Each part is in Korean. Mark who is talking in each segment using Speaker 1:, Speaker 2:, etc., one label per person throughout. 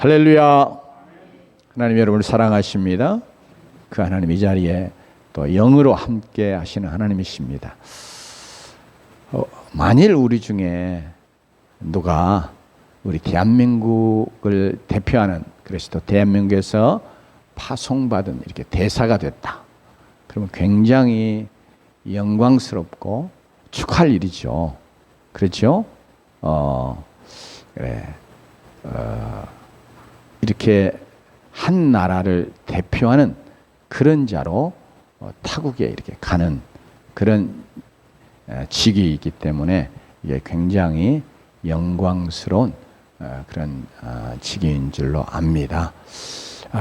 Speaker 1: 할렐루야. 하나님 여러분을 사랑하십니다. 그 하나님 이 자리에 또 영으로 함께 하시는 하나님이십니다. 만일 우리 중에 누가 우리 대한민국을 대표하는, 그래서 또 대한민국에서 파송받은 이렇게 대사가 됐다, 그러면 굉장히 영광스럽고 축하할 일이죠. 그렇죠? 그래. 이렇게 한 나라를 대표하는 그런 자로 타국에 이렇게 가는 그런 직이 있기 때문에 이게 굉장히 영광스러운 그런 직인 줄로 압니다.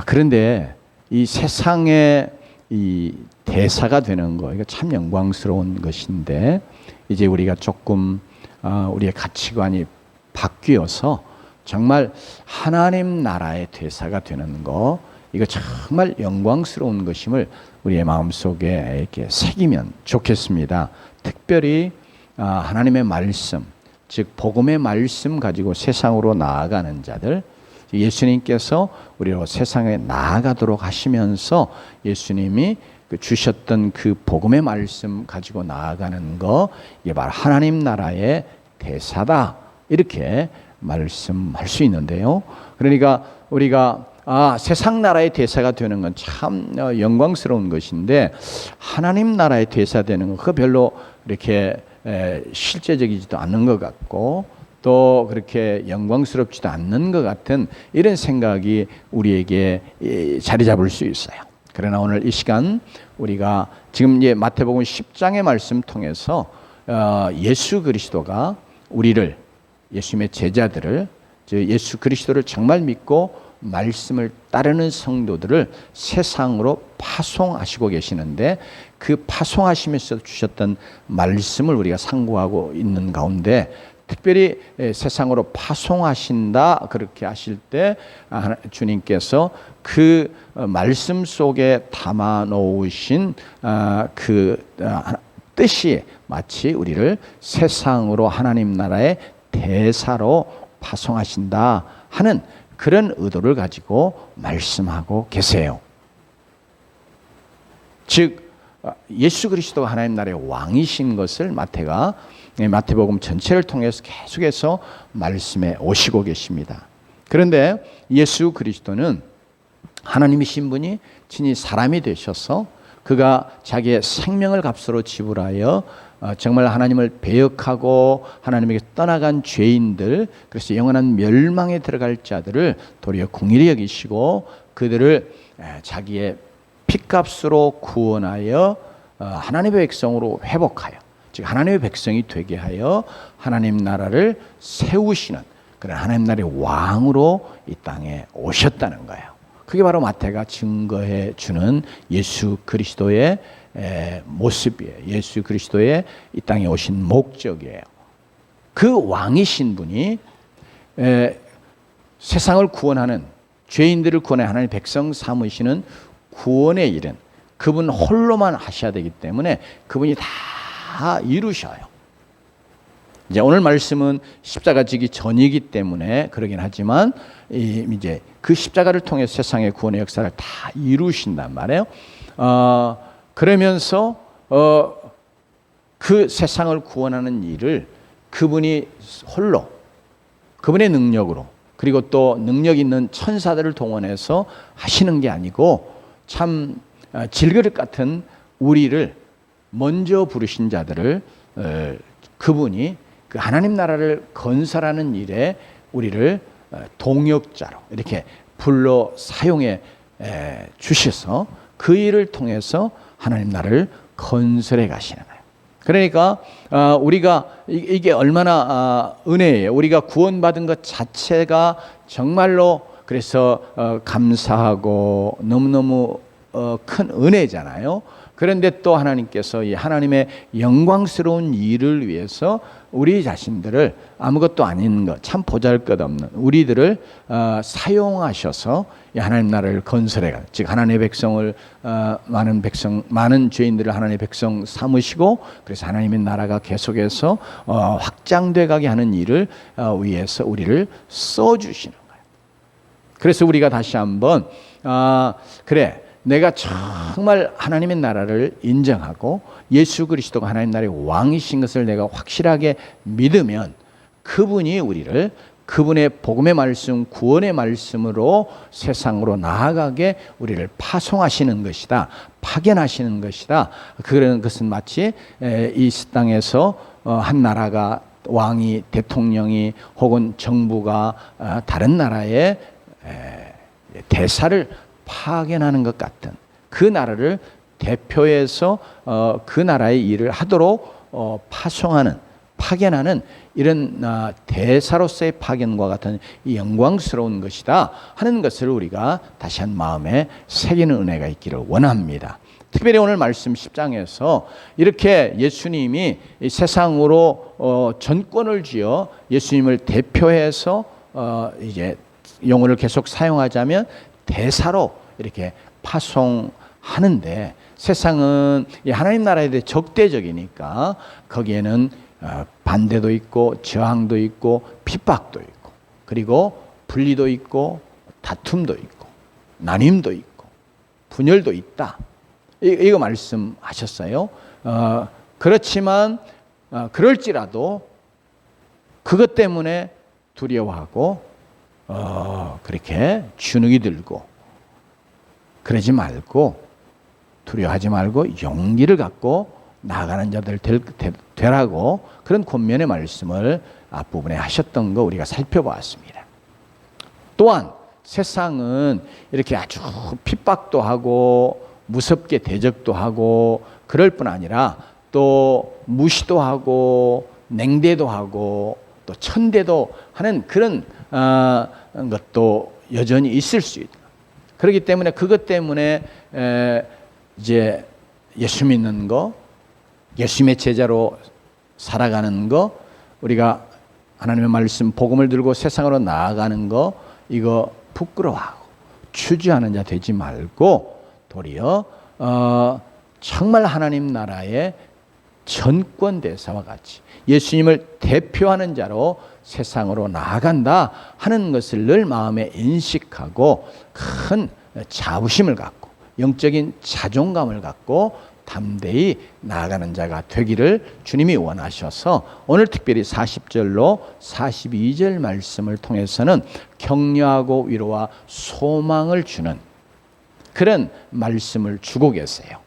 Speaker 1: 그런데 이 세상에 이 대사가 되는 거, 이거 참 영광스러운 것인데, 이제 우리가 조금 우리의 가치관이 바뀌어서 정말 하나님 나라의 대사가 되는 거, 이거 정말 영광스러운 것임을 우리의 마음속에 이렇게 새기면 좋겠습니다. 특별히 하나님의 말씀, 즉 복음의 말씀 가지고 세상으로 나아가는 자들, 예수님께서 우리로 세상에 나아가도록 하시면서 예수님이 주셨던 그 복음의 말씀 가지고 나아가는 거, 이게 바로 하나님 나라의 대사다, 이렇게 말씀할 수 있는데요. 그러니까 우리가 세상 나라의 대사가 되는 건 참 영광스러운 것인데, 하나님 나라의 대사 되는 건 그거 별로 이렇게 실제적이지도 않은 것 같고, 또 그렇게 영광스럽지도 않는 것 같은 이런 생각이 우리에게 자리 잡을 수 있어요. 그러나 오늘 이 시간 우리가 지금 이제 마태복음 10장의 말씀 통해서 예수 그리스도가 우리를, 예수님의 제자들을, 예수 그리스도를 정말 믿고 말씀을 따르는 성도들을 세상으로 파송하시고 계시는데, 그 파송하시면서 주셨던 말씀을 우리가 상고하고 있는 가운데, 특별히 세상으로 파송하신다 그렇게 하실 때 주님께서 그 말씀 속에 담아 놓으신 그 뜻이 마치 우리를 세상으로 하나님 나라의 대사로 파송하신다 하는 그런 의도를 가지고 말씀하고 계세요. 즉 예수 그리스도가 하나님 나라의 왕이신 것을 마태복음 전체를 통해서 계속해서 말씀해 오시고 계십니다. 그런데 예수 그리스도는 하나님이신 분이 친히 사람이 되셔서 그가 자기의 생명을 값으로 지불하여 정말 하나님을 배역하고 하나님에게 떠나간 죄인들, 그래서 영원한 멸망에 들어갈 자들을 도리어 긍휼히 여기시고 그들을 자기의 피값으로 구원하여 하나님의 백성으로 회복하여, 즉 하나님의 백성이 되게 하여 하나님 나라를 세우시는 그런 하나님 나라의 왕으로 이 땅에 오셨다는 거예요. 그게 바로 마태가 증거해 주는 예수 그리스도의 모습이에요. 예수 그리스도의 이 땅에 오신 목적이에요. 그 왕이신 분이 세상을 구원하는, 죄인들을 구원해 하나님의 백성 삼으시는 구원의 일은 그분 홀로만 하셔야 되기 때문에 그분이 다 이루셔요. 이제 오늘 말씀은 십자가 지기 전이기 때문에 그러긴 하지만 이제 그 십자가를 통해 세상의 구원의 역사를 다 이루신단 말이에요. 그러면서 그 세상을 구원하는 일을 그분이 홀로, 그분의 능력으로, 그리고 또 능력 있는 천사들을 동원해서 하시는 게 아니고, 참 질그릇 같은 우리를 먼저 부르신 자들을 그분이 그 하나님 나라를 건설하는 일에 우리를 동역자로 이렇게 불러 사용해 주셔서 그 일을 통해서 하나님 나라를 건설해 가시는 거예요. 그러니까 우리가 이게 얼마나 은혜예요. 우리가 구원받은 것 자체가 정말로 그래서 감사하고 너무너무 큰 은혜잖아요. 그런데 또 하나님께서 이 하나님의 영광스러운 일을 위해서 우리 자신들을 아무것도 아닌 것, 참 보잘것없는 우리들을 사용하셔서 이 하나님 나라를 건설해가, 즉 하나님의 백성을 많은 죄인들을 하나님의 백성 삼으시고, 그래서 하나님의 나라가 계속해서 확장돼 가게 하는 일을 위해서 우리를 써 주시는 거예요. 그래서 우리가 다시 한번 그래, 내가 정말 하나님의 나라를 인정하고 예수 그리스도가 하나님 나라의 왕이신 것을 내가 확실하게 믿으면 그분이 우리를 그분의 복음의 말씀, 구원의 말씀으로 세상으로 나아가게 우리를 파송하시는 것이다, 파견하시는 것이다. 그런 것은 마치 이 땅에서 한 나라가 왕이, 대통령이 혹은 정부가 다른 나라의 대사를 파견하는 것 같은, 그 나라를 대표해서 그 나라의 일을 하도록 파견하는 이런 대사로서의 파견과 같은 영광스러운 것이다 하는 것을 우리가 다시 한 마음에 새기는 은혜가 있기를 원합니다. 특별히 오늘 말씀 10장에서 이렇게 예수님이 세상으로 전권을 쥐어 예수님을 대표해서 이제 용어를 계속 사용하자면 대사로 이렇게 파송하는데, 세상은 하나님 나라에 대해 적대적이니까 거기에는 반대도 있고 저항도 있고 핍박도 있고 그리고 분리도 있고 다툼도 있고 나눔도 있고 분열도 있다. 이거 말씀하셨어요. 그렇지만 그럴지라도 그것 때문에 두려워하고 그렇게 주눅이 들고 그러지 말고, 두려워하지 말고 용기를 갖고 나아가는 자들 되라고, 그런 권면의 말씀을 앞부분에 하셨던 거 우리가 살펴보았습니다. 또한 세상은 이렇게 아주 핍박도 하고 무섭게 대적도 하고 그럴 뿐 아니라 또 무시도 하고 냉대도 하고 또 천대도 하는 그런 것도 여전히 있을 수 있다. 그렇기 때문에 그것 때문에 이제 예수 믿는 거, 예수님의 제자로 살아가는 거, 우리가 하나님의 말씀 복음을 들고 세상으로 나아가는 거, 이거 부끄러워하고 추주하는 자 되지 말고 도리어 정말 하나님 나라의 전권 대사와 같이 예수님을 대표하는 자로 세상으로 나아간다 하는 것을 늘 마음에 인식하고 큰 자부심을 갖고 영적인 자존감을 갖고 담대히 나아가는 자가 되기를 주님이 원하셔서 오늘 특별히 40절로 42절 말씀을 통해서는 격려하고 위로와 소망을 주는 그런 말씀을 주고 계세요.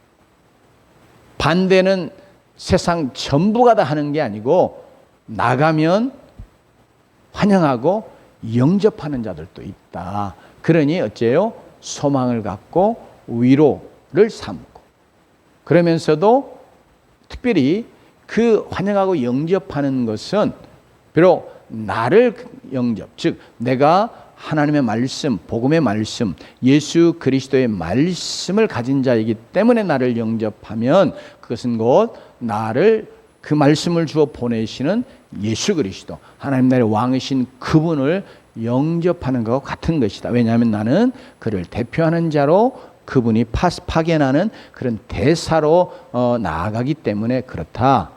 Speaker 1: 반대는 세상 전부가 다 하는 게 아니고 나가면 환영하고 영접하는 자들도 있다. 그러니 어째요? 소망을 갖고 위로를 삼고 그러면서도 특별히 그 환영하고 영접하는 것은 비록 나를 영접, 즉 내가 하나님의 말씀, 복음의 말씀, 예수 그리스도의 말씀을 가진 자이기 때문에 나를 영접하면 그것은 곧 나를 그 말씀을 주어 보내시는 예수 그리스도, 하나님 나라의 왕이신 그분을 영접하는 것과 같은 것이다. 왜냐하면 나는 그를 대표하는 자로 그분이 파견하는 그런 대사로 나아가기 때문에 그렇다.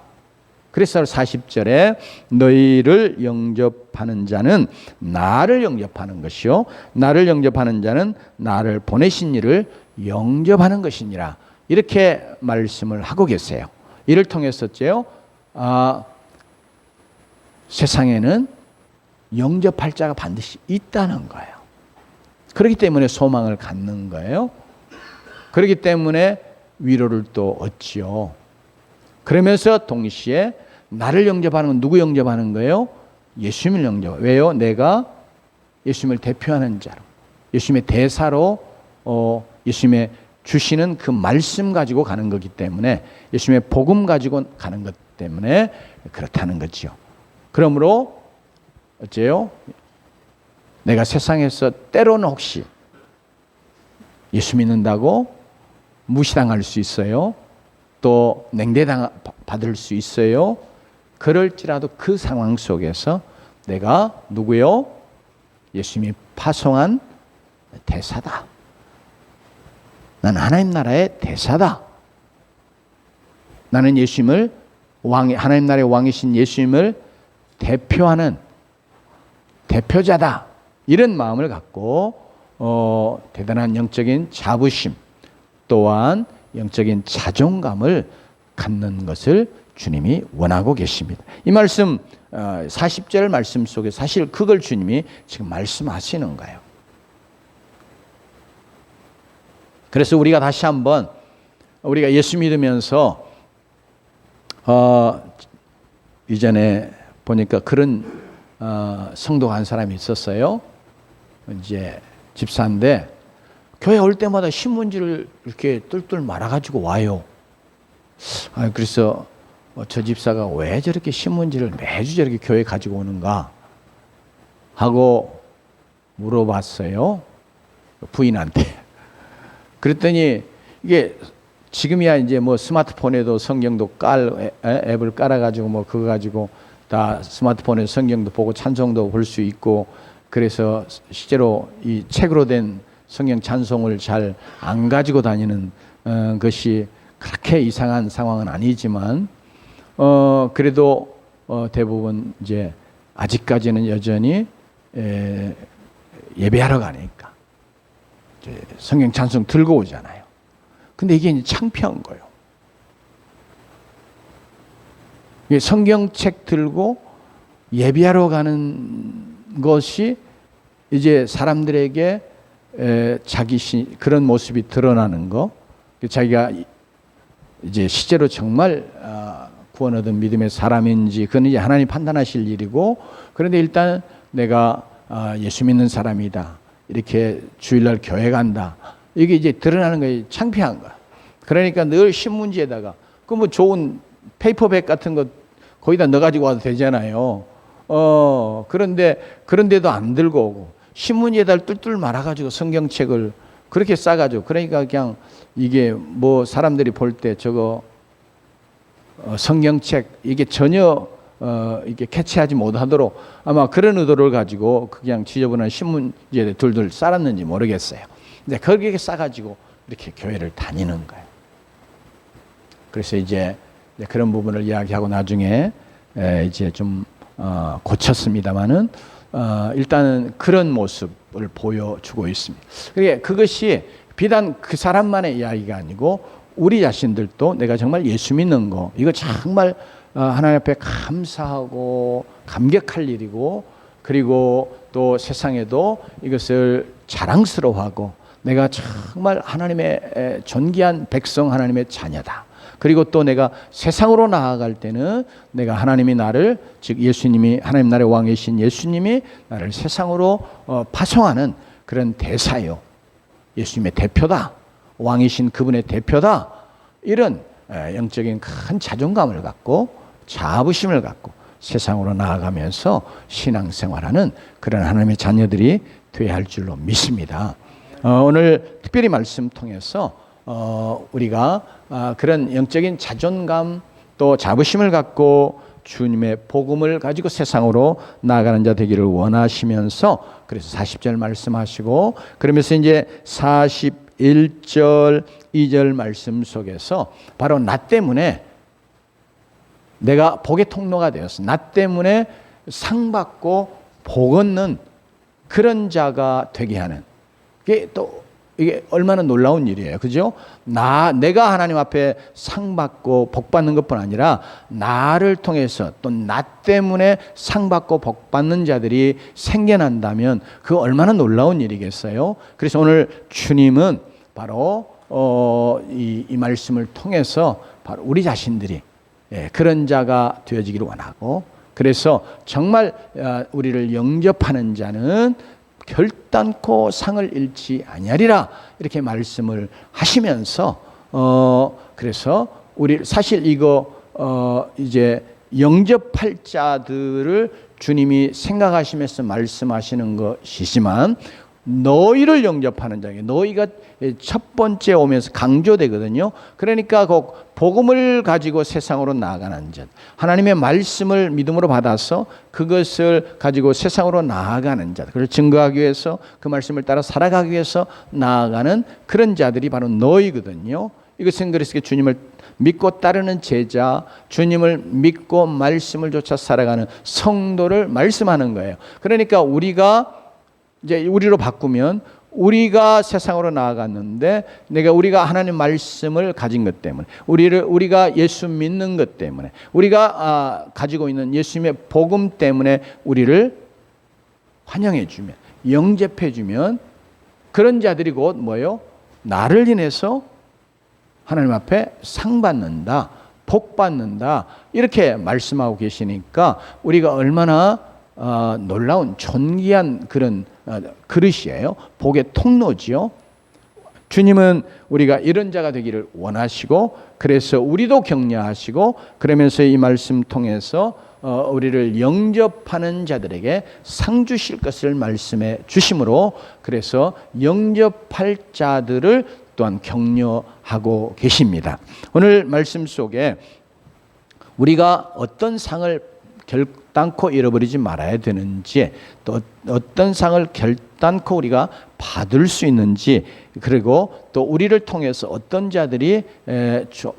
Speaker 1: 그래서 40절에 너희를 영접하는 자는 나를 영접하는 것이요 나를 영접하는 자는 나를 보내신 이를 영접하는 것이니라. 이렇게 말씀을 하고 계세요. 이를 통해서죠, 세상에는 영접할 자가 반드시 있다는 거예요. 그렇기 때문에 소망을 갖는 거예요. 그렇기 때문에 위로를 또 얻지요. 그러면서 동시에 나를 영접하는 건 누구 영접하는 거예요? 예수님을 영접. 왜요? 내가 예수님을 대표하는 자로, 예수님의 대사로 예수님의 주시는 그 말씀 가지고 가는 거기 때문에, 예수님의 복음 가지고 가는 것 때문에 그렇다는 거죠. 그러므로 어째요? 내가 세상에서 때로는 혹시 예수 믿는다고 무시당할 수 있어요. 또 냉대받을 수 있어요. 그럴지라도 그 상황 속에서 내가 누구요? 예수님이 파송한 대사다. 나는 하나님 나라의 대사다. 나는 예수님을 하나님 나라의 왕이신 예수님을 대표하는 대표자다. 이런 마음을 갖고 대단한 영적인 자부심 또한 영적인 자존감을 갖는 것을 주님이 원하고 계십니다. 이 말씀 40절 말씀 속에 사실 그걸 주님이 지금 말씀하시는 거예요. 그래서 우리가 다시 한번 우리가 예수 믿으면서 이전에 보니까 그런 성도가 한 사람이 있었어요. 이제 집사인데 교회 올 때마다 신문지를 이렇게 뚫뚫 말아가지고 와요. 그래서 저 집사가 왜 저렇게 신문지를 매주 저렇게 교회 가지고 오는가 하고 물어봤어요. 부인한테. 그랬더니 이게 지금이야 이제 뭐 스마트폰에도 성경도 앱을 깔아가지고 뭐 그거 가지고 다 스마트폰에 성경도 보고 찬송도 볼 수 있고 그래서 실제로 이 책으로 된 성경 찬송을 잘 안 가지고 다니는 것이 그렇게 이상한 상황은 아니지만 그래도 대부분 이제 아직까지는 여전히 예배하러 가니까 이제 성경 찬송 들고 오잖아요. 근데 이게 이제 창피한 거예요. 성경책 들고 예배하러 가는 것이 이제 사람들에게 자기 그런 모습이 드러나는 거, 자기가 이제 실제로 정말 구원 얻은 믿음의 사람인지 그건 이제 하나님 판단하실 일이고, 그런데 일단 내가 예수 믿는 사람이다, 이렇게 주일날 교회 간다, 이게 이제 드러나는 거에 창피한 거야. 그러니까 늘 신문지에다가 그 뭐 좋은 페이퍼백 같은 거 거기다 넣어가지고 와도 되잖아요. 그런데도 안 들고 오고 신문지에다 뚫뚫 말아가지고 성경책을 그렇게 싸가지고, 그러니까 그냥 이게 뭐 사람들이 볼 때 저거 성경책 이게 전혀 이게 캐치하지 못하도록 아마 그런 의도를 가지고 그냥 지저분한 신문지에 둘둘 싸놨는지 모르겠어요. 근데 거기에 싸가지고 이렇게 교회를 다니는 거예요. 그래서 이제 그런 부분을 이야기하고 나중에 이제 좀 고쳤습니다만은 일단은 그런 모습을 보여주고 있습니다. 그것이 비단 그 사람만의 이야기가 아니고 우리 자신들도 내가 정말 예수 믿는 거, 이거 정말 하나님 앞에 감사하고 감격할 일이고, 그리고 또 세상에도 이것을 자랑스러워하고 내가 정말 하나님의 존귀한 백성, 하나님의 자녀다. 그리고 또 내가 세상으로 나아갈 때는 내가 하나님이 나를, 즉 예수님이, 하나님 나라의 왕이신 예수님이 나를 세상으로 파송하는 그런 대사요, 예수님의 대표다, 왕이신 그분의 대표다, 이런 영적인 큰 자존감을 갖고 자부심을 갖고 세상으로 나아가면서 신앙생활하는 그런 하나님의 자녀들이 되어야 할 줄로 믿습니다. 오늘 특별히 말씀 통해서 우리가 그런 영적인 자존감 또 자부심을 갖고 주님의 복음을 가지고 세상으로 나아가는 자 되기를 원하시면서, 그래서 40절 말씀하시고, 그러면서 이제 41절 2절 말씀 속에서 바로 나 때문에 내가 복의 통로가 되었어, 나 때문에 상 받고 복 얻는 그런 자가 되게 하는, 이게 얼마나 놀라운 일이에요. 그죠? 내가 하나님 앞에 상 받고 복 받는 것뿐 아니라 나를 통해서 또 나 때문에 상 받고 복 받는 자들이 생겨난다면 그 얼마나 놀라운 일이겠어요? 그래서 오늘 주님은 바로 이 말씀을 통해서 바로 우리 자신들이 그런 자가 되어지기를 원하고, 그래서 정말 우리를 영접하는 자는 결단코 상을 잃지 아니하리라, 이렇게 말씀을 하시면서 그래서 우리 사실 이거 이제 영접할 자들을 주님이 생각하시면서 말씀하시는 것이지만 너희를 영접하는 자에게, 너희가 첫 번째 오면서 강조되거든요. 그러니까 그 복음을 가지고 세상으로 나아가는 자, 하나님의 말씀을 믿음으로 받아서 그것을 가지고 세상으로 나아가는 자, 그걸 증거하기 위해서 그 말씀을 따라 살아가기 위해서 나아가는 그런 자들이 바로 너희거든요. 이것은 그래서 주님을 믿고 따르는 제자, 주님을 믿고 말씀을 쫓아 살아가는 성도를 말씀하는 거예요. 그러니까 우리가 이제 우리로 바꾸면 우리가 세상으로 나아갔는데 우리가 하나님 말씀을 가진 것 때문에 우리가 예수 믿는 것 때문에 우리가 가지고 있는 예수님의 복음 때문에 우리를 환영해 주면 영접해 주면 그런 자들이 곧 뭐예요? 나를 인해서 하나님 앞에 상 받는다, 복 받는다 이렇게 말씀하고 계시니까 우리가 얼마나 놀라운 존귀한 그런 그릇이에요. 복의 통로지요. 주님은 우리가 이런 자가 되기를 원하시고 그래서 우리도 격려하시고 그러면서 이 말씀 통해서 우리를 영접하는 자들에게 상 주실 것을 말씀해 주심으로 그래서 영접할 자들을 또한 격려하고 계십니다. 오늘 말씀 속에 우리가 어떤 상을 결단코 잃어버리지 말아야 되는지 또 어떤 상을 결단코 우리가 받을 수 있는지 그리고 또 우리를 통해서 어떤 자들이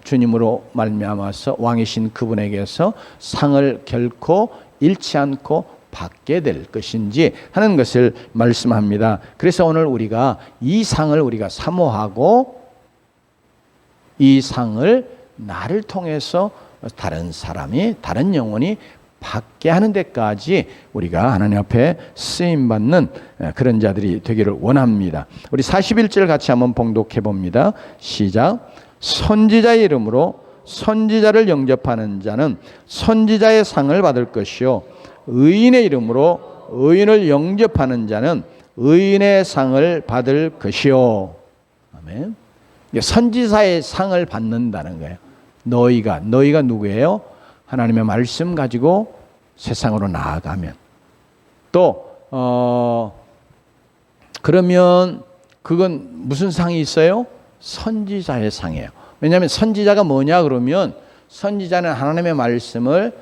Speaker 1: 주님으로 말미암아서 왕이신 그분에게서 상을 결코 잃지 않고 받게 될 것인지 하는 것을 말씀합니다. 그래서 오늘 우리가 이 상을 우리가 사모하고 이 상을 나를 통해서 다른 사람이 다른 영혼이 받게 하는 데까지 우리가 하나님 앞에 쓰임받는 그런 자들이 되기를 원합니다. 우리 41절 같이 한번 봉독해 봅니다. 시작. 선지자의 이름으로 선지자를 영접하는 자는 선지자의 상을 받을 것이요 의인의 이름으로 의인을 영접하는 자는 의인의 상을 받을 것이요. 아멘. 선지자의 상을 받는다는 거예요. 너희가 누구예요? 하나님의 말씀 가지고 세상으로 나아가면 또 그러면 그건 무슨 상이 있어요? 선지자의 상이에요. 왜냐하면 선지자가 뭐냐 그러면 선지자는 하나님의 말씀을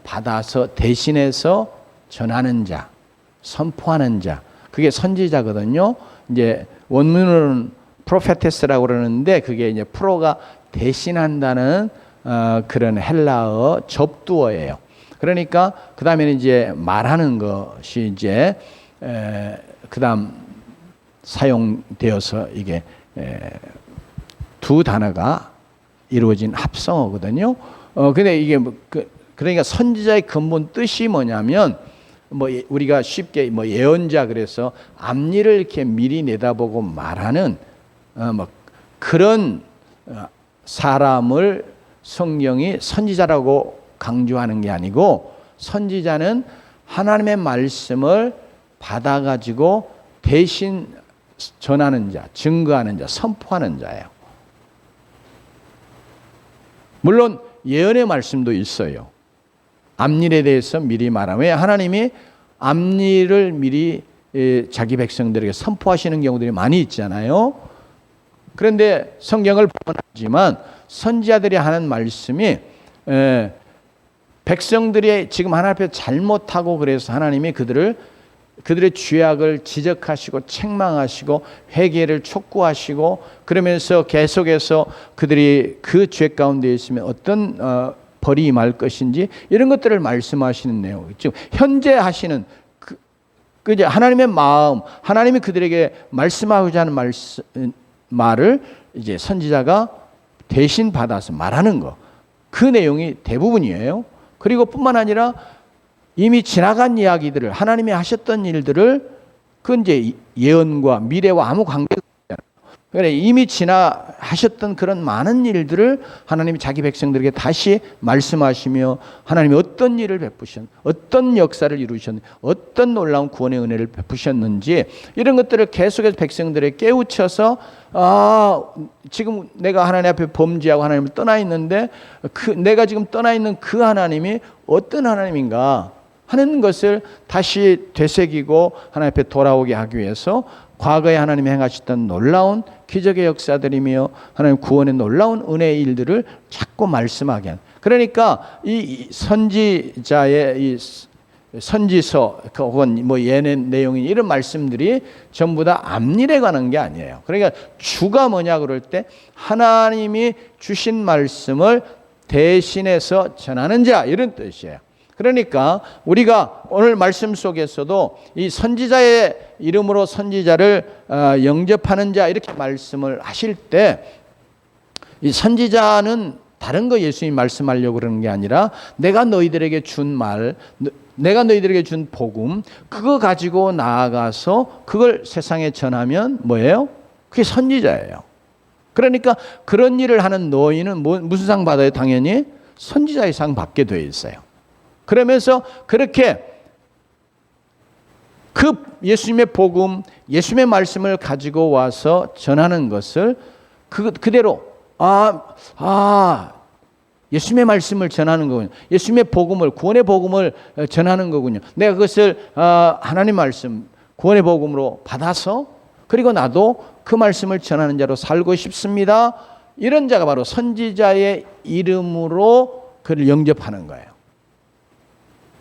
Speaker 1: 받아서 대신해서 전하는 자, 선포하는 자, 그게 선지자거든요. 이제 원문으로는 프로페테스라고 그러는데 그게 이제 프로가 대신한다는 그런 헬라어 접두어예요. 그러니까 그 다음에는 이제 말하는 것이 이제 그다음 사용되어서 이게 두 단어가 이루어진 합성어거든요. 근데 이게 그러니까 선지자의 근본 뜻이 뭐냐면 우리가 쉽게 예언자 그래서 앞일을 이렇게 미리 내다보고 말하는 그런 사람을 성경이 선지자라고 강조하는 게 아니고 선지자는 하나님의 말씀을 받아가지고 대신 전하는 자, 증거하는 자, 선포하는 자예요. 물론 예언의 말씀도 있어요. 앞일에 대해서 미리 말하면 왜 하나님이 앞일을 미리 자기 백성들에게 선포하시는 경우들이 많이 있잖아요. 그런데 성경을 보지만 선지자들이 하는 말씀이 백성들이 지금 하나님 앞에 잘못하고 그래서 하나님이 그들의 죄악을 지적하시고 책망하시고 회개를 촉구하시고 그러면서 계속해서 그들이 그 죄 가운데 있으면 어떤 벌이 임할 것인지 이런 것들을 말씀하시는 내용. 즉 현재 하시는 이제 하나님의 마음, 하나님이 그들에게 말씀하고자 하는 말을 이제 선지자가 대신 받아서 말하는 거. 그 내용이 대부분이에요. 그리고 뿐만 아니라 이미 지나간 이야기들을 하나님이 하셨던 일들을 그 이제 예언과 미래와 아무 관계가 없잖아요. 그러니까 이미 하셨던 그런 많은 일들을 하나님이 자기 백성들에게 다시 말씀하시며 하나님이 어떤 일을 베푸셨는지 어떤 역사를 이루셨는지 어떤 놀라운 구원의 은혜를 베푸셨는지 이런 것들을 계속해서 백성들에게 깨우쳐서 지금 내가 하나님 앞에 범죄하고 하나님을 떠나 있는데 내가 지금 떠나 있는 그 하나님이 어떤 하나님인가 하는 것을 다시 되새기고 하나님 앞에 돌아오게 하기 위해서 과거에 하나님이 행하셨던 놀라운 기적의 역사들이며 하나님 구원의 놀라운 은혜의 일들을 자꾸 말씀하게 하는. 그러니까 이 선지자의 이 선지서 혹은 예언 내용인 이런 말씀들이 전부 다 앞일에 관한 게 아니에요. 그러니까 주가 뭐냐 그럴 때 하나님이 주신 말씀을 대신해서 전하는 자 이런 뜻이에요. 그러니까 우리가 오늘 말씀 속에서도 이 선지자의 이름으로 선지자를 영접하는 자 이렇게 말씀을 하실 때 이 선지자는 다른 거 예수님이 말씀하려고 그러는 게 아니라 내가 너희들에게 준 말, 내가 너희들에게 준 복음 그거 가지고 나아가서 그걸 세상에 전하면 뭐예요? 그게 선지자예요. 그러니까 그런 일을 하는 너희는 무슨 상 받아요? 당연히 선지자의 상 받게 되어 있어요. 그러면서 그렇게 그 예수님의 복음, 예수님의 말씀을 가지고 와서 전하는 것을 그대로 예수님의 말씀을 전하는 거군요. 예수님의 복음을, 구원의 복음을 전하는 거군요. 내가 그것을 하나님 말씀, 구원의 복음으로 받아서 그리고 나도 그 말씀을 전하는 자로 살고 싶습니다. 이런 자가 바로 선지자의 이름으로 그를 영접하는 거예요.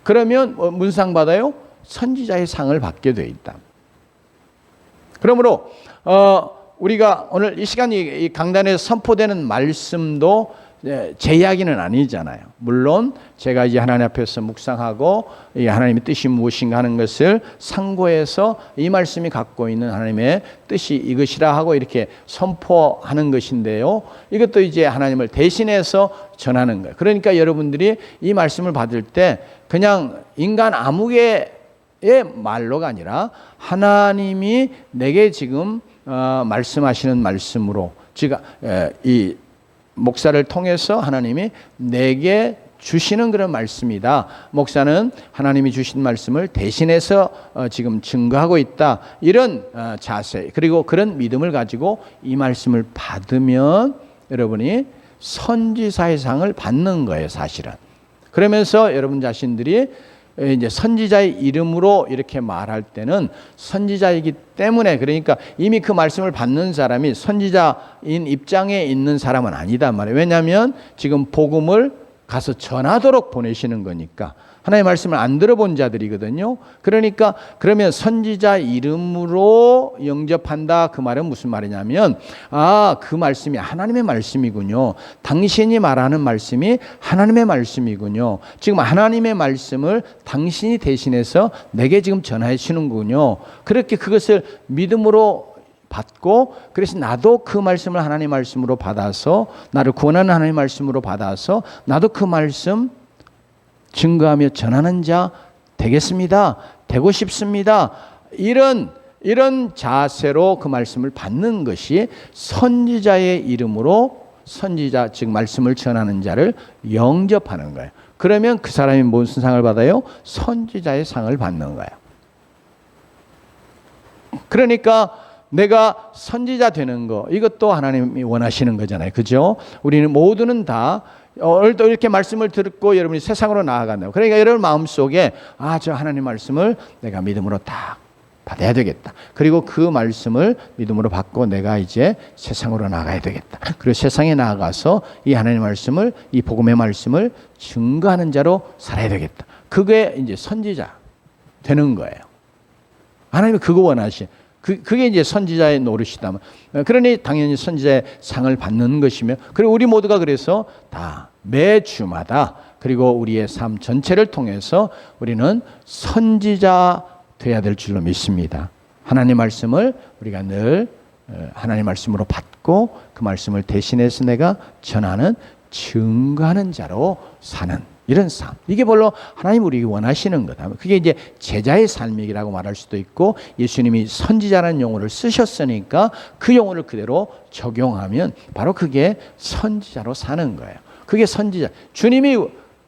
Speaker 1: 그러면 무슨 상 받아요? 선지자의 상을 받게 돼 있다. 그러므로 우리가 오늘 이 시간 이 강단에서 선포되는 말씀도 제 이야기는 아니잖아요. 물론 제가 이제 하나님 앞에서 묵상하고 이 하나님의 뜻이 무엇인가 하는 것을 상고해서 이 말씀이 갖고 있는 하나님의 뜻이 이것이라 하고 이렇게 선포하는 것인데요. 이것도 이제 하나님을 대신해서 전하는 거예요. 그러니까 여러분들이 이 말씀을 받을 때 그냥 인간 아무개의 말로가 아니라 하나님이 내게 지금 말씀하시는 말씀으로 지금 이 목사를 통해서 하나님이 내게 주시는 그런 말씀이다. 목사는 하나님이 주신 말씀을 대신해서 지금 증거하고 있다. 이런 자세 그리고 그런 믿음을 가지고 이 말씀을 받으면 여러분이 선지자의 상을 받는 거예요, 사실은. 그러면서 여러분 자신들이 이제 선지자의 이름으로 이렇게 말할 때는 선지자이기 때문에 그러니까 이미 그 말씀을 받는 사람이 선지자인 입장에 있는 사람은 아니다 말이에요. 왜냐하면 지금 복음을 가서 전하도록 보내시는 거니까 하나님의 말씀을 안 들어본 자들이거든요. 그러니까 그러면 선지자 이름으로 영접한다 그 말은 무슨 말이냐면 그 말씀이 하나님의 말씀이군요. 당신이 말하는 말씀이 하나님의 말씀이군요. 지금 하나님의 말씀을 당신이 대신해서 내게 지금 전해 주시는군요. 그렇게 그것을 믿음으로 받고 그래서 나도 그 말씀을 하나님의 말씀으로 받아서 나를 구원하는 하나님의 말씀으로 받아서 나도 그 말씀 증거하며 전하는 자 되겠습니다. 되고 싶습니다. 이런 자세로 그 말씀을 받는 것이 선지자의 이름으로 선지자 즉 말씀을 전하는 자를 영접하는 거예요. 그러면 그 사람이 무슨 상을 받아요? 선지자의 상을 받는 거예요. 그러니까 내가 선지자 되는 거 이것도 하나님이 원하시는 거잖아요. 그죠? 우리는 모두는 다 오늘도 이렇게 말씀을 듣고 여러분이 세상으로 나아간다. 그러니까 여러분 마음속에 저 하나님 말씀을 내가 믿음으로 다 받아야 되겠다. 그리고 그 말씀을 믿음으로 받고 내가 이제 세상으로 나가야 되겠다. 그리고 세상에 나아가서 이 하나님 말씀을 이 복음의 말씀을 증거하는 자로 살아야 되겠다. 그게 이제 선지자 되는 거예요. 하나님이 그거 원하시. 그게 이제 선지자의 노릇이다. 그러니 당연히 선지자의 상을 받는 것이며, 그리고 우리 모두가 그래서 다 매주마다 그리고 우리의 삶 전체를 통해서 우리는 선지자 되어야 될 줄로 믿습니다. 하나님 말씀을 우리가 늘 하나님 말씀으로 받고 그 말씀을 대신해서 내가 전하는 증거하는 자로 사는 이런 삶. 이게 별로 하나님 우리에게 원하시는 거다. 그게 이제 제자의 삶이라고 말할 수도 있고, 예수님이 선지자라는 용어를 쓰셨으니까 그 용어를 그대로 적용하면 바로 그게 선지자로 사는 거예요. 그게 선지자.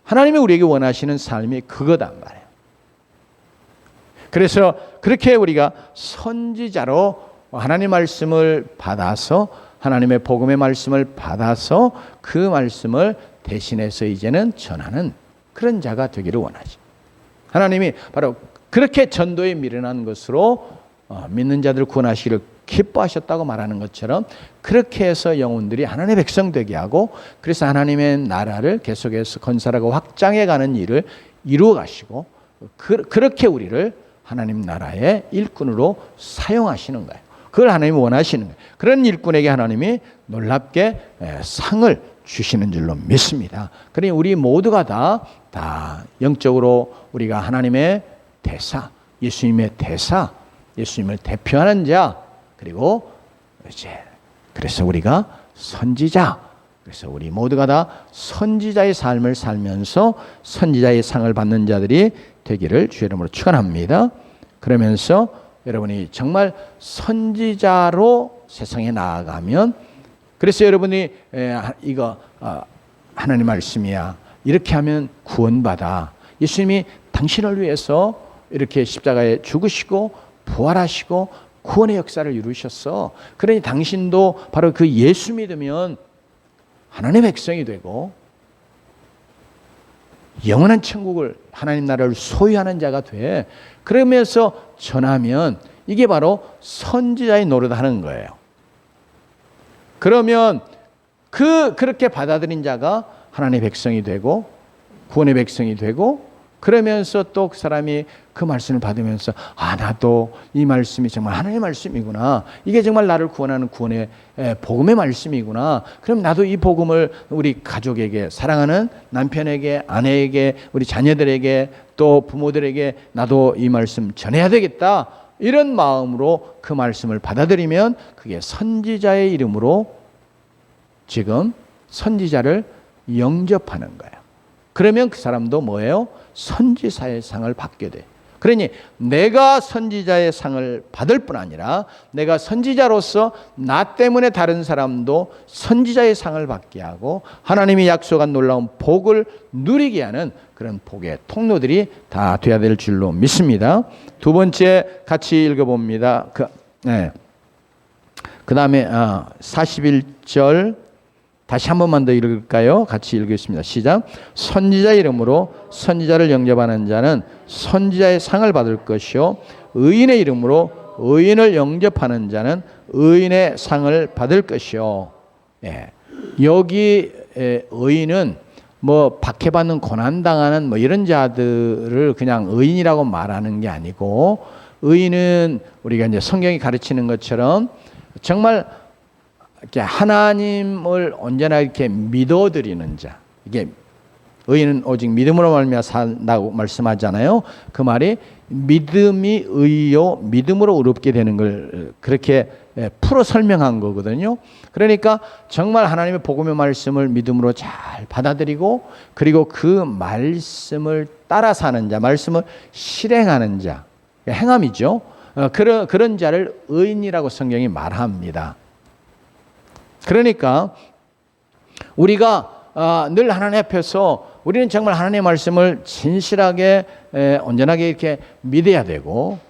Speaker 1: 하나님이 우리에게 원하시는 삶이 그거단 말이에요. 그래서 그렇게 우리가 선지자로 하나님 말씀을 받아서 하나님의 복음의 말씀을 받아서 그 말씀을 대신해서 이제는 전하는 그런 자가 되기를 원하지. 하나님이 바로 그렇게 전도에 미련한 것으로 믿는 자들을 구원하시기를 기뻐하셨다고 말하는 것처럼 그렇게 해서 영혼들이 하나님의 백성 되게 하고, 그래서 하나님의 나라를 계속해서 건설하고 확장해가는 일을 이루어 가시고, 그렇게 우리를 하나님 나라의 일꾼으로 사용하시는 거예요. 그걸 하나님이 원하시는 거예요. 그런 일꾼에게 하나님이 놀랍게 상을 주시는 줄로 믿습니다. 그러니 우리 모두가 다 영적으로 우리가 하나님의 대사, 예수님의 대사, 예수님을 대표하는 자, 그리고 이제 그래서 우리가 선지자, 그래서 우리 모두가 다 선지자의 삶을 살면서 선지자의 상을 받는 자들이 되기를 주의 이름으로 축원합니다. 그러면서 여러분이 정말 선지자로 세상에 나아가면, 그래서 여러분이 이거 하나님 말씀이야, 이렇게 하면 구원받아. 예수님이 당신을 위해서 이렇게 십자가에 죽으시고 부활하시고 구원의 역사를 이루셨어. 그러니 당신도 바로 그 예수 믿으면 하나님의 백성이 되고 영원한 천국을, 하나님 나라를 소유하는 자가 돼. 그러면서 전하면 이게 바로 선지자의 노릇하는 거예요. 그러면 그렇게 받아들인 자가 하나님의 백성이 되고 구원의 백성이 되고, 그러면서 또 그 사람이 그 말씀을 받으면서 나도 이 말씀이 정말 하나님의 말씀이구나, 이게 정말 나를 구원하는 구원의 복음의 말씀이구나, 그럼 나도 이 복음을 우리 가족에게, 사랑하는 남편에게, 아내에게, 우리 자녀들에게, 또 부모들에게 나도 이 말씀 전해야 되겠다, 이런 마음으로 그 말씀을 받아들이면 그게 선지자의 이름으로 지금 선지자를 영접하는 거예요. 그러면 그 사람도 뭐예요? 선지자의 상을 받게 돼. 그러니 내가 선지자의 상을 받을 뿐 아니라 내가 선지자로서 나 때문에 다른 사람도 선지자의 상을 받게 하고 하나님이 약속한 놀라운 복을 누리게 하는 그런 복의 통로들이 다 되어야 될 줄로 믿습니다. 두 번째 같이 읽어봅니다. 그 다음에 41절 다시 한 번만 더 읽을까요? 같이 읽겠습니다. 시작. 선지자 이름으로 선지자를 영접하는 자는 선지자의 상을 받을 것이요, 의인의 이름으로 의인을 영접하는 자는 의인의 상을 받을 것이요. 여기 의인은 뭐 박해받는 고난당하는 뭐 이런 자들을 그냥 의인이라고 말하는 게 아니고, 의인은 우리가 이제 성경이 가르치는 것처럼 정말 이렇게 하나님을 언제나 이렇게 믿어드리는 자, 이게 의인은 오직 믿음으로 말미암아 산다고 말씀하잖아요. 그 말이 믿음이 의요 믿음으로 의롭게 되는 걸 그렇게 풀어 설명한 거거든요. 그러니까 정말 하나님의 복음의 말씀을 믿음으로 잘 받아들이고, 그리고 그 말씀을 따라 사는 자, 말씀을 실행하는 자, 행함이죠. 그런 자를 의인이라고 성경이 말합니다. 그러니까 우리가 늘 하나님 앞에서 우리는 정말 하나님의 말씀을 진실하게 온전하게 이렇게 믿어야 되고,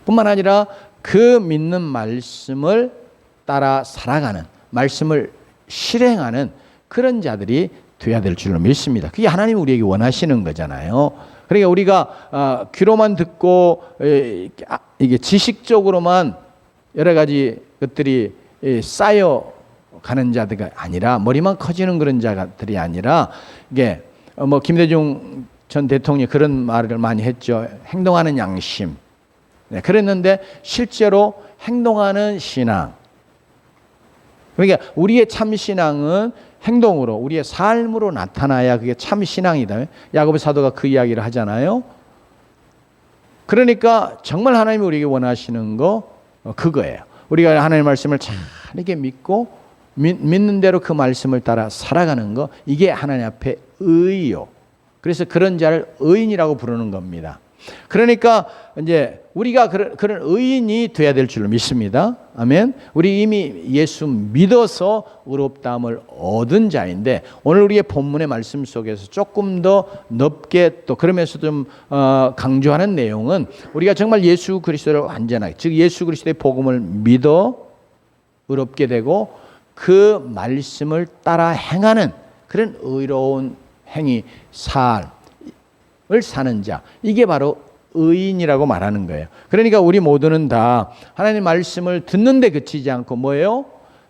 Speaker 1: 뿐만 아니라 그 믿는 말씀을 따라 살아가는, 말씀을 실행하는 그런 자들이 되어야 될 줄로 믿습니다. 그게 하나님이 우리에게 원하시는 거잖아요. 그러니까 우리가 귀로만 듣고 이게 지식적으로만 여러 가지 것들이 쌓여 가는 자들이 아니라, 머리만 커지는 그런 자들이 아니라, 이게 뭐 김대중 전 대통령이 그런 말을 많이 했죠. 행동하는 양심. 그랬는데 실제로 행동하는 신앙. 그러니까 우리의 참 신앙은 행동으로, 우리의 삶으로 나타나야 그게 참 신앙이다. 야고보 사도가 그 이야기를 하잖아요. 그러니까 정말 하나님이 우리에게 원하시는 거 그거예요. 우리가 하나님의 말씀을 잘 이렇게 믿고 믿는 대로 그 말씀을 따라 살아가는 거, 이게 하나님 앞에 의요. 그래서 그런 자를 의인이라고 부르는 겁니다. 그러니까 이제 우리가 그런 의인이 돼야 될 줄로 믿습니다. 아멘. 우리 이미 예수 믿어서 의롭다함을 얻은 자인데, 오늘 우리의 본문의 말씀 속에서 조금 더 넓게 또 그러면서 좀 강조하는 내용은, 우리가 정말 예수 그리스도를 완전하게, 즉 예수 그리스도의 복음을 믿어 의롭게 되고 그 말씀을 따라 행하는 그런 의로운 행위, 삶을 사는 자, 이게 바로 의인이라고 말하는 거예요. 그러니까 우리 모두는 다 하나님 말씀을 듣는데 그치지 않고 뭐예요?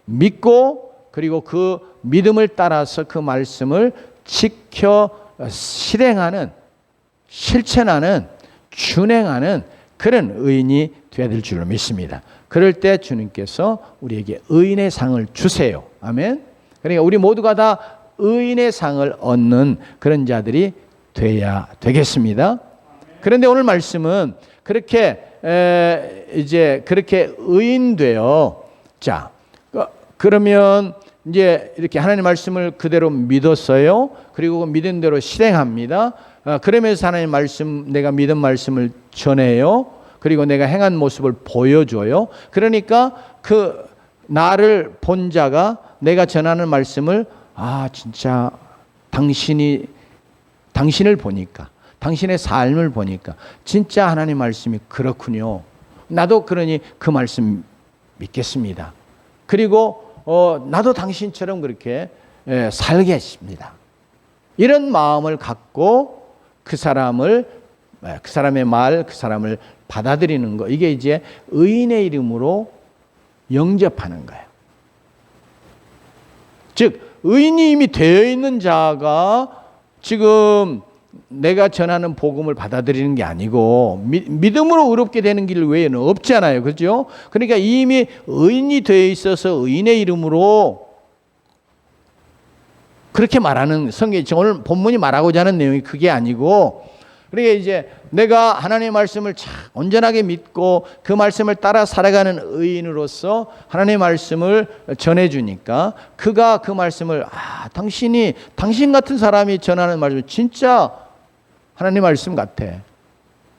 Speaker 1: 믿고, 그리고 그 믿음을 따라서 그 말씀을 지켜 실행하는, 실천하는, 준행하는 그런 의인이 되어야 될 줄로 믿습니다. 그럴 때 주님께서 우리에게 의인의 상을 주세요. 아멘. 그러니까 우리 모두가 다 의인의 상을 얻는 그런 자들이 돼야 되겠습니다. 그런데 오늘 말씀은 그렇게 이제 그렇게 의인되어 자 그러면 이제 이렇게 하나님 말씀을 그대로 믿었어요. 그리고 믿은 대로 실행합니다. 그러면서 하나님 말씀 내가 믿은 말씀을 전해요. 그리고 내가 행한 모습을 보여줘요. 그러니까 그 나를 본 자가 내가 전하는 말씀을 진짜 당신을 보니까 당신의 삶을 보니까 진짜 하나님 말씀이 그렇군요. 나도 그러니 그 말씀 믿겠습니다. 그리고 나도 당신처럼 그렇게 살겠습니다. 이런 마음을 갖고 그 사람의 말, 그 사람을 받아들이는 거. 이게 이제 의인의 이름으로 영접하는 거예요. 즉 의인이 이미 되어 있는 자가 지금 내가 전하는 복음을 받아들이는 게 아니고 믿음으로 의롭게 되는 길 외에는 없잖아요. 그렇죠? 그러니까 이미 의인이 되어 있어서 의인의 이름으로 그렇게 말하는 성경이 오늘 본문이 말하고자 하는 내용이 그게 아니고 그러니까 이제 내가 하나님의 말씀을 참 온전하게 믿고 그 말씀을 따라 살아가는 의인으로서 하나님의 말씀을 전해주니까 그가 그 말씀을 당신 같은 사람이 전하는 말씀 진짜 하나님 말씀 같아.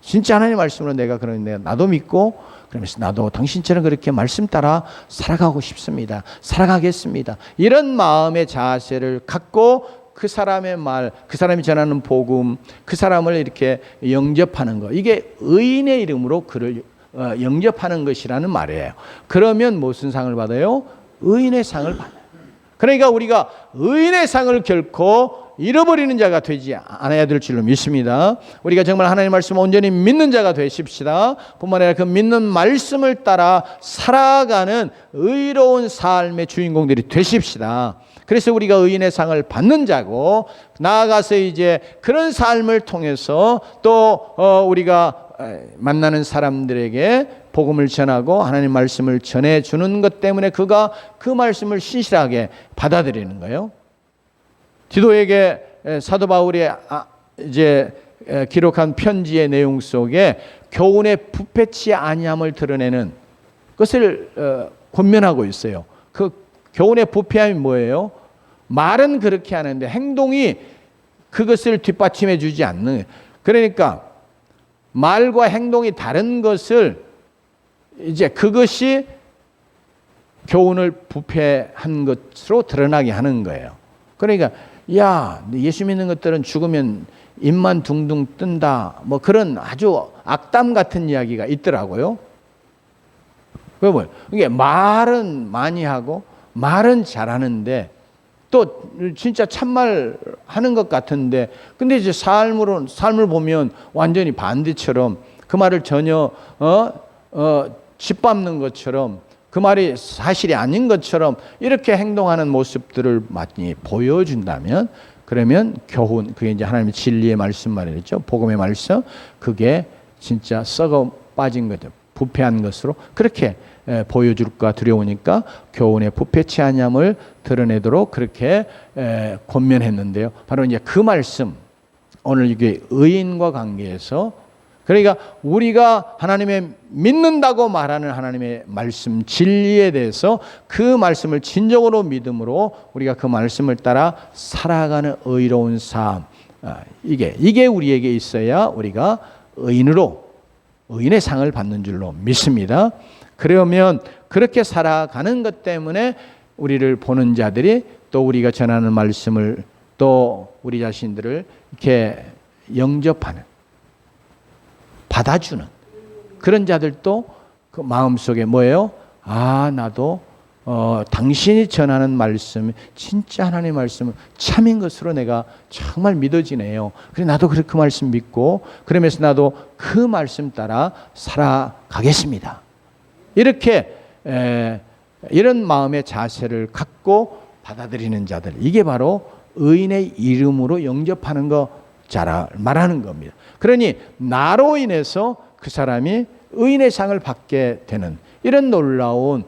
Speaker 1: 진짜 하나님 말씀으로 내가 그러는데 나도 믿고 그러면서 나도 당신처럼 그렇게 말씀 따라 살아가고 싶습니다. 살아가겠습니다. 이런 마음의 자세를 갖고 그 사람의 말, 그 사람이 전하는 복음, 그 사람을 이렇게 영접하는 거. 이게 의인의 이름으로 그를 영접하는 것이라는 말이에요. 그러면 무슨 상을 받아요? 의인의 상을 받아요. 그러니까 우리가 의인의 상을 결코 잃어버리는 자가 되지 않아야 될 줄로 믿습니다. 우리가 정말 하나님의 말씀을 온전히 믿는 자가 되십시다. 뿐만 아니라 그 믿는 말씀을 따라 살아가는 의로운 삶의 주인공들이 되십시다. 그래서 우리가 의인의 상을 받는 자고 나아가서 이제 그런 삶을 통해서 또 우리가 만나는 사람들에게 복음을 전하고 하나님 말씀을 전해주는 것 때문에 그가 그 말씀을 신실하게 받아들이는 거예요. 디도에게 사도 바울이 이제 기록한 편지의 내용 속에 교훈의 부패치 아니함을 드러내는 것을 권면하고 있어요. 그 교훈의 부패함이 뭐예요? 말은 그렇게 하는데 행동이 그것을 뒷받침해 주지 않는. 그러니까 말과 행동이 다른 것을 이제 그것이 교훈을 부패한 것으로 드러나게 하는 거예요. 그러니까 예수 믿는 것들은 죽으면 입만 둥둥 뜬다. 뭐 그런 아주 악담 같은 이야기가 있더라고요. 이게 말은 많이 하고 말은 잘하는데 또 진짜 참말 하는 것 같은데 근데 이제 삶을 보면 완전히 반대처럼 그 말을 전혀 짓밟는 것처럼 그 말이 사실이 아닌 것처럼 이렇게 행동하는 모습들을 많이 보여준다면 그러면 교훈, 그게 이제 하나님의 진리의 말씀 말이죠. 복음의 말씀, 그게 진짜 썩어 빠진 거죠. 부패한 것으로 그렇게 보여줄까 두려우니까 교훈의 부패치 아니함을 드러내도록 그렇게 권면했는데요. 바로 이제 그 말씀, 오늘 이게 의인과 관계에서 그러니까 우리가 하나님의 믿는다고 말하는 하나님의 말씀 진리에 대해서 그 말씀을 진정으로 믿음으로 우리가 그 말씀을 따라 살아가는 의로운 삶, 이게 우리에게 있어야 우리가 의인의 상을 받는 줄로 믿습니다. 그러면 그렇게 살아가는 것 때문에 우리를 보는 자들이 또 우리가 전하는 말씀을 또 우리 자신들을 이렇게 영접하는, 받아주는 그런 자들도 그 마음속에 뭐예요? 나도 당신이 전하는 말씀, 진짜 하나님의 말씀은 참인 것으로 내가 정말 믿어지네요. 그래 나도 그 말씀 믿고 그러면서 나도 그 말씀 따라 살아가겠습니다. 이렇게 이런 마음의 자세를 갖고 받아들이는 자들, 이게 바로 의인의 이름으로 영접하는 자라 말하는 겁니다. 그러니 나로 인해서 그 사람이 의인의 상을 받게 되는 이런 놀라운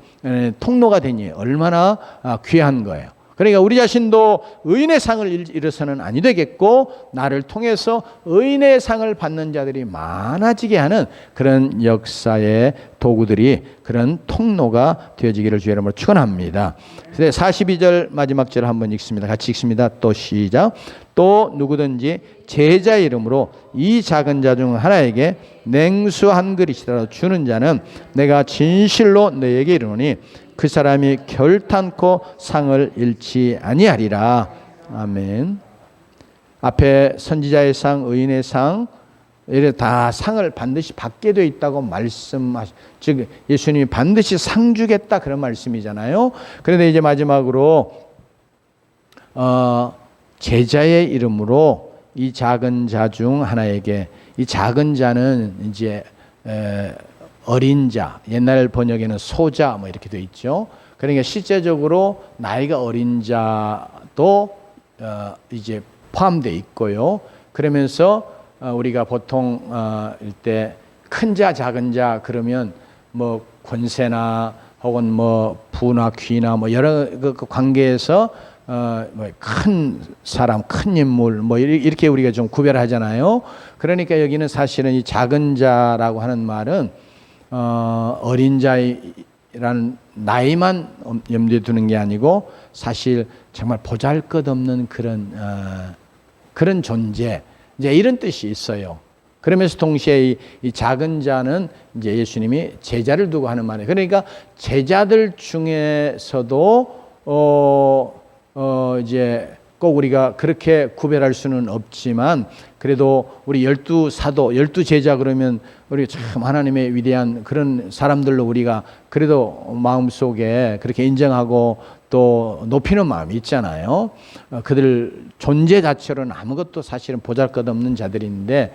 Speaker 1: 통로가 되니 얼마나 귀한 거예요. 그러니까 우리 자신도 의인의 상을 잃어서는 아니 되겠고, 나를 통해서 의인의 상을 받는 자들이 많아지게 하는 그런 역사의 도구들이, 그런 통로가 되어지기를 주의 이름으로 축원합니다. 42절 마지막 절 한번 읽습니다. 같이 읽습니다. 또 시작. 또 누구든지 제자 이름으로 이 작은 자 중 하나에게 냉수 한 그릇이라도 주는 자는 내가 진실로 너에게 이르노니 그 사람이 결탄코 상을 잃지 아니하리라. 아멘. 앞에 선지자의 상, 의인의 상, 이래 다 상을 반드시 받게 되어 있다고 즉 예수님이 반드시 상 주겠다 그런 말씀이잖아요. 그런데 이제 마지막으로 제자의 이름으로 이 작은 자 중 하나에게, 이 작은 자는 이제 어린 자, 옛날 번역에는 소자 뭐 이렇게 되어 있죠. 그러니까 실제적으로 나이가 어린 자도 이제 포함되어 있고요. 그러면서 우리가 보통 일때 큰 자, 작은 자 그러면 뭐 권세나 혹은 뭐 부나 귀나 뭐 여러 그 관계에서 뭐 큰 사람, 큰 인물 뭐 이렇게 우리가 좀 구별하잖아요. 그러니까 여기는 사실은 이 작은 자라고 하는 말은 어린 자라는 나이만 염두에 두는 게 아니고 사실 정말 보잘것없는 그런 존재, 이제 이런 뜻이 있어요. 그러면서 동시에 이 작은 자는 이제 예수님이 제자를 두고 하는 말이에요. 그러니까 제자들 중에서도 이제 꼭 우리가 그렇게 구별할 수는 없지만, 그래도 우리 12사도, 12제자 그러면 우리 참 하나님의 위대한 그런 사람들로 우리가 그래도 마음속에 그렇게 인정하고 또 높이는 마음이 있잖아요. 그들 존재 자체로는 아무것도 사실은 보잘것없는 자들인데,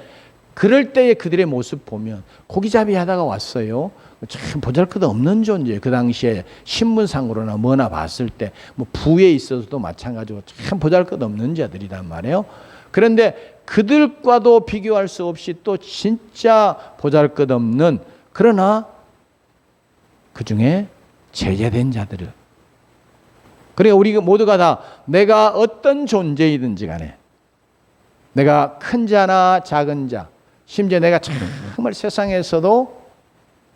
Speaker 1: 그럴 때의 그들의 모습 보면 고기잡이 하다가 왔어요. 참 보잘것없는 존재. 그 당시에 신분상으로나 뭐나 봤을 때 뭐 부에 있어서도 마찬가지고 참 보잘것없는 자들이란 말이에요. 그런데 그들과도 비교할 수 없이 또 진짜 보잘것없는, 그러나 그 중에 제자된 자들을, 그러니까 우리 모두가 다 내가 어떤 존재이든지 간에, 내가 큰 자나 작은 자, 심지어 내가 정말 세상에서도,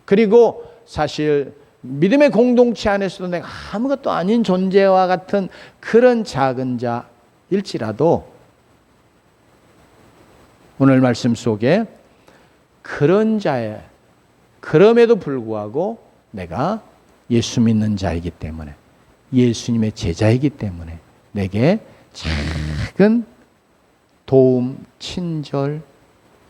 Speaker 1: 그리고 사실 믿음의 공동체 안에서도 내가 아무것도 아닌 존재와 같은 그런 작은 자일지라도 오늘 말씀 속에 그런 자의, 그럼에도 불구하고 내가 예수 믿는 자이기 때문에, 예수님의 제자이기 때문에 내게 작은 도움, 친절,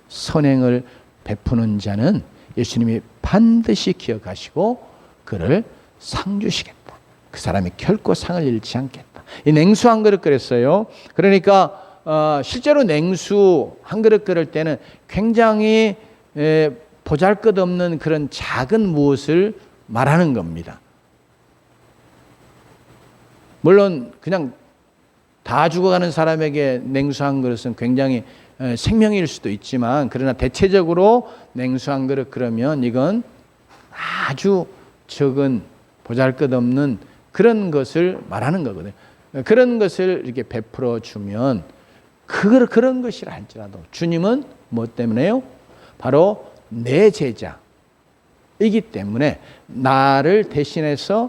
Speaker 1: 선행을 베푸는 자는 예수님이 반드시 기억하시고 그를 상 주시겠다. 그 사람이 결코 상을 잃지 않겠다. 이 냉수 한 그릇 끓였어요. 그러니까 실제로 냉수 한 그릇 끓일 때는 굉장히 보잘것없는 그런 작은 무엇을 말하는 겁니다. 물론 그냥 다 죽어가는 사람에게 냉수 한 그릇은 굉장히 생명일 수도 있지만, 그러나 대체적으로 냉수 한 그릇 그러면 이건 아주 적은 보잘것없는 그런 것을 말하는 거거든요. 그런 것을 이렇게 베풀어 주면 그런 것이라 할지라도 주님은 뭐 때문에요? 바로 내 제자이기 때문에 나를 대신해서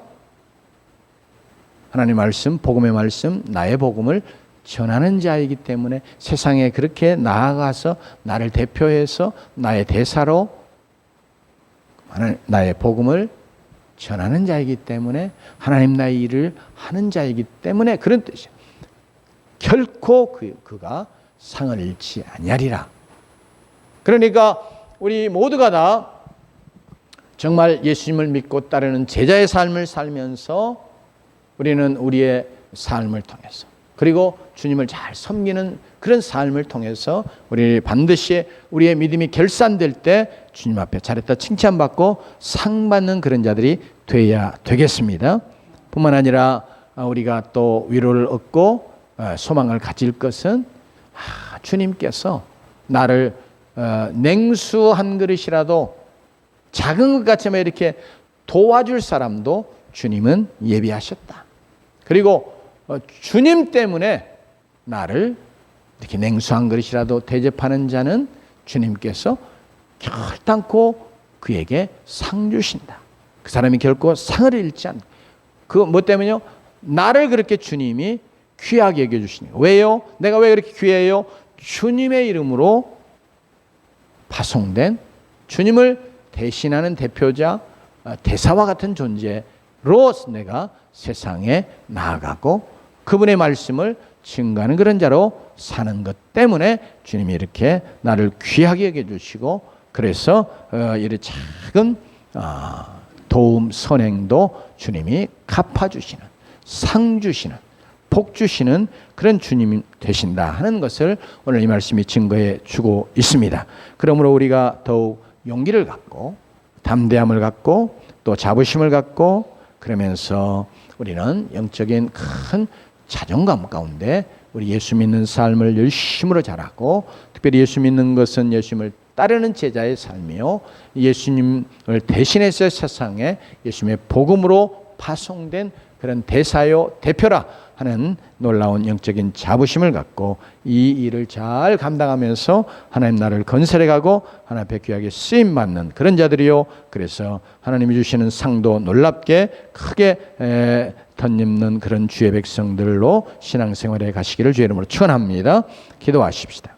Speaker 1: 하나님 말씀, 복음의 말씀, 나의 복음을 전하는 자이기 때문에 세상에 그렇게 나아가서 나를 대표해서 나의 대사로 나의 복음을 전하는 자이기 때문에, 하나님 나의 일을 하는 자이기 때문에 그런 뜻이에요. 결코 그가 상을 잃지 아니하리라. 그러니까 우리 모두가 다 정말 예수님을 믿고 따르는 제자의 삶을 살면서 우리는 우리의 삶을 통해서, 그리고 주님을 잘 섬기는 그런 삶을 통해서 우리 반드시 우리의 믿음이 결산될 때 주님 앞에 잘했다 칭찬받고 상 받는 그런 자들이 되어야 되겠습니다. 뿐만 아니라 우리가 또 위로를 얻고 소망을 가질 것은 주님께서 나를 냉수 한 그릇이라도 작은 것 같지만 이렇게 도와줄 사람도 주님은 예비하셨다. 그리고 주님 때문에 나를 이렇게 냉수한 그릇이라도 대접하는 자는 주님께서 결단코 그에게 상 주신다. 그 사람이 결코 상을 잃지 않다. 그 뭐 때문에요? 나를 그렇게 주님이 귀하게 여겨주시니. 왜요? 내가 왜 그렇게 귀해요? 주님의 이름으로 파송된 주님을 대신하는 대표자, 대사와 같은 존재로 내가 세상에 나아가고 그분의 말씀을 증거하는 그런 자로 사는 것 때문에 주님이 이렇게 나를 귀하게 여겨주시고, 그래서 이런 작은 도움 선행도 주님이 갚아주시는, 상 주시는, 복 주시는 그런 주님이 되신다 하는 것을 오늘 이 말씀이 증거해 주고 있습니다. 그러므로 우리가 더욱 용기를 갖고 담대함을 갖고 또 자부심을 갖고, 그러면서 우리는 영적인 큰 자존감 가운데 우리 예수 믿는 삶을 열심으로 잘하고, 특별히 예수 믿는 것은 예수님을 따르는 제자의 삶이요, 예수님을 대신해서 세상에 예수님의 복음으로 파송된 그런 대사요 대표라 하는 놀라운 영적인 자부심을 갖고 이 일을 잘 감당하면서 하나님 나라를 건설해가고 하나님 앞에 귀하게 쓰임받는 그런 자들이요, 그래서 하나님이 주시는 상도 놀랍게 크게 덧입는 그런 주의 백성들로 신앙생활에 가시기를 주의 이름으로 축원합니다. 기도하십시다.